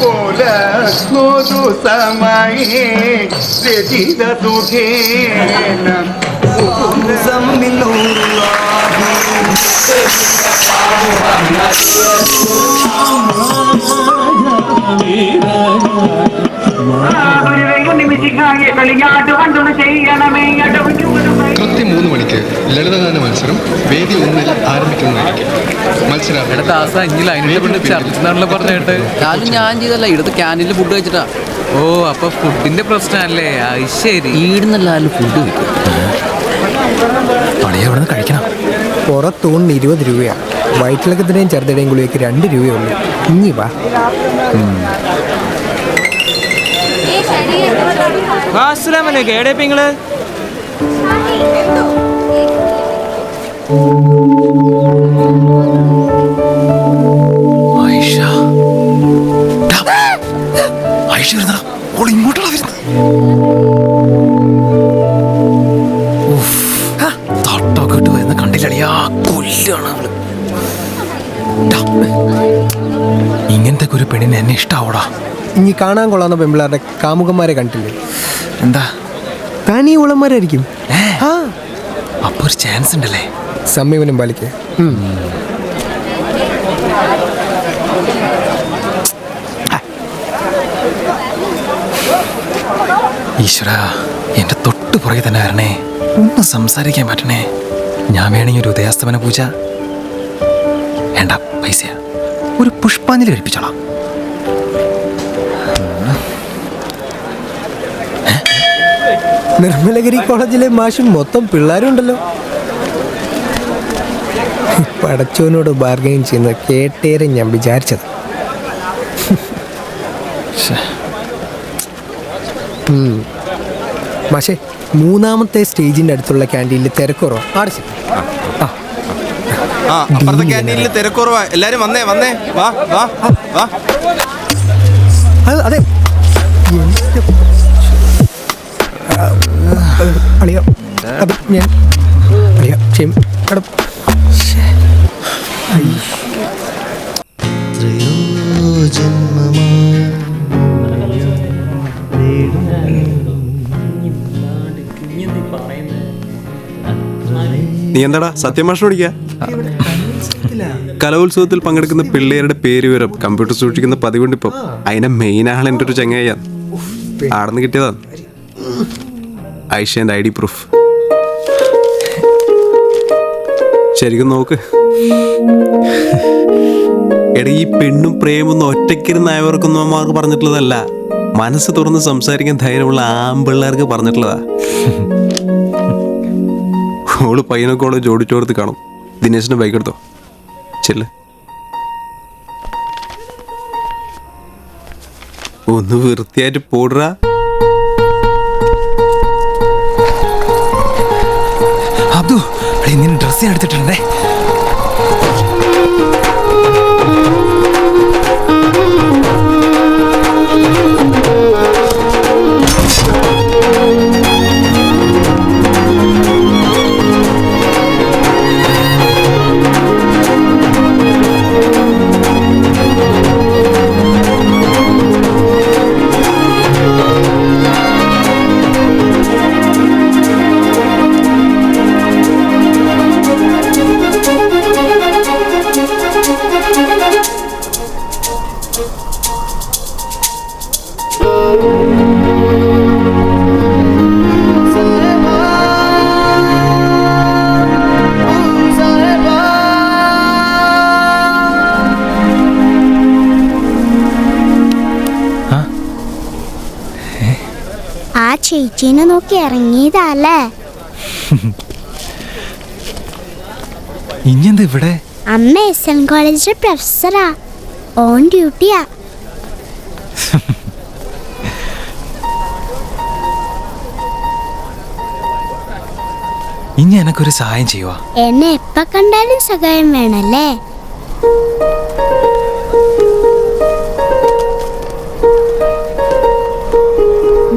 പോലെ ഒരു സമയേ രചിത സുഖേന കൃത്യം 3 മണിക്ക് ലളിതഗാന മത്സരം വേദി 1 ആരംഭിക്കുന്നതായിരിക്കും. മത്സരം പറഞ്ഞിട്ട് അത് ഞാൻ ചെയ്തല്ല, ഇടത്ത് ക്യാൻറ്റീനിൽ ഫുഡ് കഴിച്ചിട്ടാ. ഓ, അപ്പൊ ഫുഡിന്റെ പ്രശ്നമല്ലേ? ശരി, ഈടുന്നല്ല ഫുഡ് കഴിക്കണം. പുറത്തൂണിന് 20 രൂപയാണ്. വയറ്റിളക്കത്തിൻ്റെയും ചെറുതയുടെയും ഗുളികയ്ക്ക് 2 രൂപയുള്ളൂ. ഇനി വാ. അസ്സലാമലൈക്കും. എവിടെ ഇപ്പം നിങ്ങള്? ഇങ്ങനത്തെ ഒരു പെണ്ണിന് എന്നെ ഇഷ്ടാവൂടാ. ഇനി കാണാൻ കൊള്ളാവുന്ന പെമ്പിളാരുടെ കാമുകന്മാരെ കണ്ടില്ലേ? എന്താ തനി ഉളന്മാരായിരിക്കും. അപ്പൊ ഒരു ചാൻസ് ഉണ്ടല്ലേ? സമീപനം പാലിക്ക്. ഈശ്വര, എന്റെ തൊട്ട് പുറകെ തന്നെ വരണേ. ഒന്ന് സംസാരിക്കാൻ പറ്റണേ. ഞാൻ വേണമെങ്കിൽ ഒരു ഉദയാസ്തമന പൂജ. വേണ്ട, പൈസയാ. ഒരു പുഷ്പാഞ്ജലി കഴിപ്പിച്ചോളാം. നിർമ്മലഗിരി കോളേജിലെ മാഷും മൊത്തം പിള്ളേരുണ്ടല്ലോ. പടച്ചോനോട് ബാർഗെയിൻ ചെയ്യുന്നത് കേട്ടേറെ ഞാൻ വിചാരിച്ചത്. മാഷേ, 3ാമത്തെ സ്റ്റേജിന്റെ അടുത്തുള്ള ക്യാൻറ്റീനിൽ തിരക്കുറവാ. അപ്പുറത്തെ ക്യാൻറ്റീനിൽ തിരക്കുറവാ. എല്ലാരും വന്നേ വന്നേ, വാ വാ വാ. അതെ, അളിയ അത് ഞാൻ അളിയ ക്ഷമ. നീ എന്താടാ സത്യമാഷ ഓടിക്ക? കലോത്സവത്തിൽ പങ്കെടുക്കുന്ന പിള്ളേരുടെ പേര് വിവരം കമ്പ്യൂട്ടർ സൂക്ഷിക്കുന്ന പതിവുണ്ട് ഇപ്പം. അതിനെ മെയിൻ ആൾ എൻ്റെ ഒരു ചങ്ങായിയാണ്. ആടെന്ന് കിട്ടിയതാണ് ഐഷൻ്റെ ID പ്രൂഫ്. ശരിക്കും നോക്ക്. എടാ, ഈ പെണ്ണും പ്രേമൊന്നും ഒറ്റയ്ക്കിരുന്ന് ആയവർക്കൊന്നും അമ്മമാർക്ക് പറഞ്ഞിട്ടുള്ളതല്ല. മനസ്സ് തുറന്ന് സംസാരിക്കാൻ ധൈര്യമുള്ള ആമ്പിള്ളേർക്ക് പറഞ്ഞിട്ടുള്ളതാ. ഓള് പയ്യനൊക്കെ ഓളെ ജോഡിച്ചോർത്ത് കാണും. ദിനേശിന്റെ ബൈക്ക് എടുത്തോ, ചെല്ല്. ഒന്ന് വൃത്തിയായിട്ട് പോടുക. അബ്ദു, നിന്നെ ഡ്രസ്സ് എടുത്തിട്ടുണ്ടേ. ചേച്ചീനെ നോക്കി ഇറങ്ങിയതല്ലേ? ഇഞ്ഞെന്താ ഇവിടെ? അമ്മ SN കോളേജിലെ പ്രൊഫസറാ, ഓൺ ഡ്യൂട്ടിയാ. ഇനി എനക്കൊരു സഹായം ചെയ്യുവാ? എന്നെ എപ്പ കണ്ടാലും സഹായം വേണല്ലേ?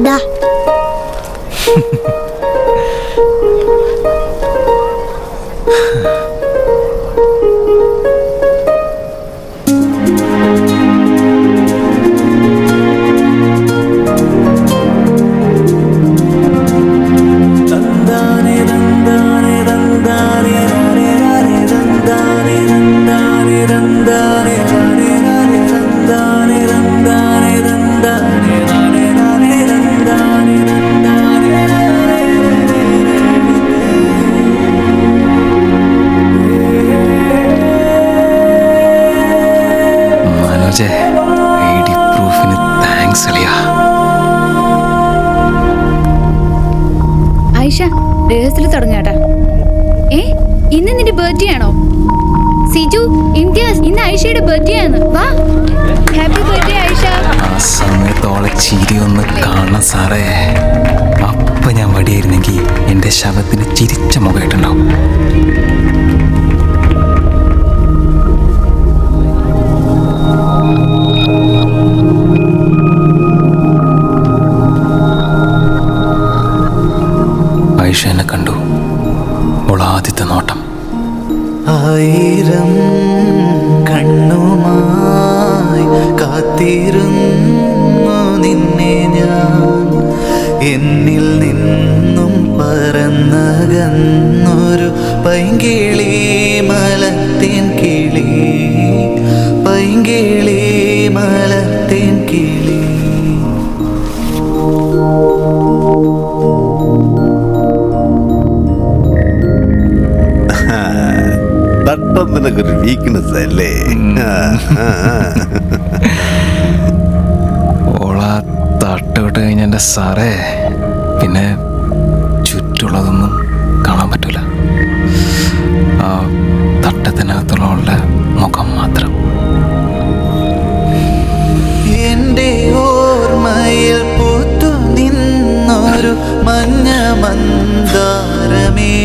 ദാ മനോജേ, ID പ്രൂഫിന് താങ്ക്സ് അളിയാ. ഐഷ, റിഹേഴ്സൽ തുടങ്ങാട്ടാ. ഇന്ന് നിന്റെ ബർത്ത്ഡേ ആണോ? സിജു, ഇംതിയാസ്, ഇന്ന് ഐഷയുടെ ബർത്ത്ഡേ ആണ്. വാ, ഹാപ്പി ബർത്ത്ഡേ ഐഷ. ആ സമയത്തോളെ ചിരി ഒന്ന് കാണണം സാറേ. അപ്പൊ ഞാൻ വടിയായിരുന്നെങ്കിൽ എൻ്റെ ശവത്തിന് ചിരിച്ച മുഖമായിട്ടുണ്ടാവും. ഐഷ എന്നെ കണ്ടു. അവൾ ആദ്യത്തെ നോട്ടം. ആയിരം കണ്ണുമായി കാത്തിരുന്നു നിന്നെ ഞാൻ, എന്നിൽ നിന്നും പറന്നകന്നൊരു പൈങ്കിളി മലത്തേൻ കിളി, പൈങ്കിളി മലത്തേൻ കിളി. തട്ടം നിനക്കൊരു വീക്ക്നെസ് അല്ലേ? ഓളാ തട്ട് വിട്ട് കഴിഞ്ഞ എൻ്റെ സാറേ പിന്നെ ചുറ്റുള്ളതൊന്നും കാണാൻ പറ്റൂല. ആ തട്ടത്തിനകത്തുള്ള അവളുടെ മുഖം മാത്രം. എൻ്റെ ഓർമ്മയിൽ പൂത്തു നിന്നൊരു മഞ്ഞ മന്ദാരമേ,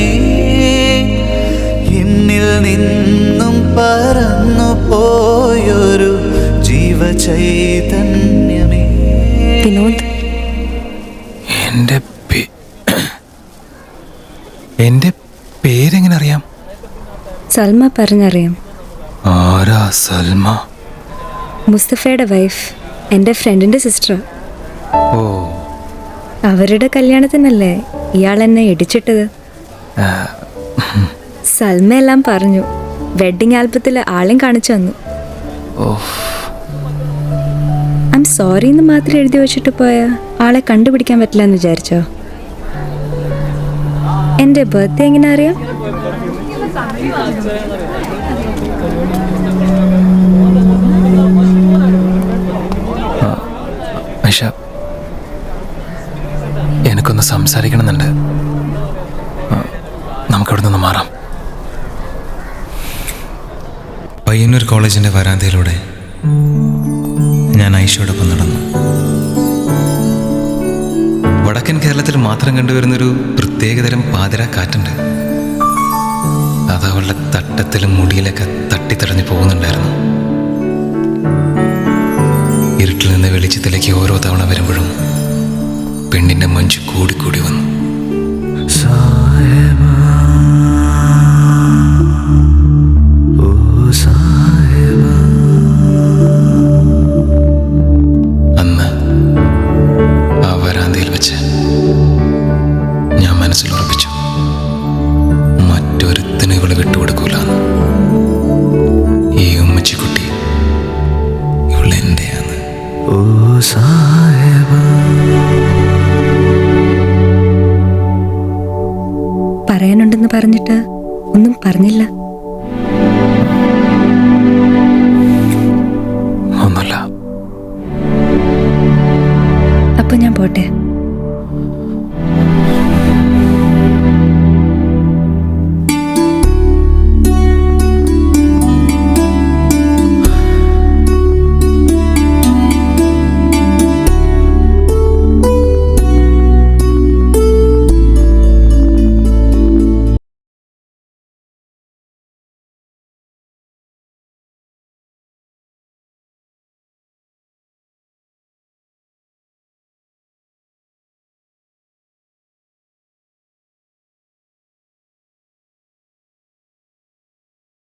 എന്നിൽ നിന്നും പറന്നു പോയൊരു ജീവചൈതന്യമേ. വിനോദ്, എൻ്റെ പേരെങ്ങനെ അറിയാം? സൽമ പറഞ്ഞറിയാം. ആരാ സൽമ? മുസ്തഫയുടെ വൈഫ്, എൻ്റെ ഫ്രണ്ടിൻ്റെ സിസ്റ്റർ. ഓ, അവരുടെ കല്യാണത്തിനല്ലേ ഇയാൾ എന്നെ ഇടിച്ചിട്ടത്. സൽമ എല്ലാം പറഞ്ഞു. വെഡിങ് ആൽബത്തിൽ ആളെയും കാണിച്ചു തന്നു. ഐ എം സോറി എന്ന് മാത്രം എഴുതി വെച്ചിട്ട് പോയ ആളെ കണ്ടുപിടിക്കാൻ പറ്റില്ല എന്ന് വിചാരിച്ചോ? എൻ്റെ ബർത്ത്ഡേ എങ്ങനെ അറിയാം? ഐഷ, എനിക്കൊന്ന് സംസാരിക്കണമെന്നുണ്ട്. നമുക്കവിടെ നിന്ന് മാറാം. പയ്യന്നൂർ കോളേജിൻ്റെ വരാന്തയിലൂടെ ഞാൻ ഐഷയോടൊപ്പം നടന്നു. വടക്കൻ കേരളത്തിൽ മാത്രം കണ്ടുവരുന്നൊരു പ്രത്യേകതരം പാതിര കാറ്റുണ്ട്. അത് അവളുടെ തട്ടത്തിലും മുടിയിലൊക്കെ തട്ടിത്തടഞ്ഞു പോകുന്നുണ്ടായിരുന്നു. ഇരുട്ടിൽ നിന്ന് വെളിച്ചത്തിലേക്ക് ഓരോ തവണ വരുമ്പോഴും പെണ്ണിൻ്റെ മഞ്ച് കൂടിക്കൂടി വന്നു. അന്ന് ആ വരാന്തയിൽ വെച്ച് ഞാൻ മനസ്സിൽ ഉറപ്പിച്ചു, മറ്റൊരുത്തിന് ഇവള് വിട്ടുകൊടുക്കൂലെന്ന്. ഈ ഉമ്മച്ചിക്കുട്ടി ഇവളെന്റെയാണ്. പറയാനുണ്ടെന്ന് പറഞ്ഞിട്ട് ഒന്നും പറഞ്ഞില്ല.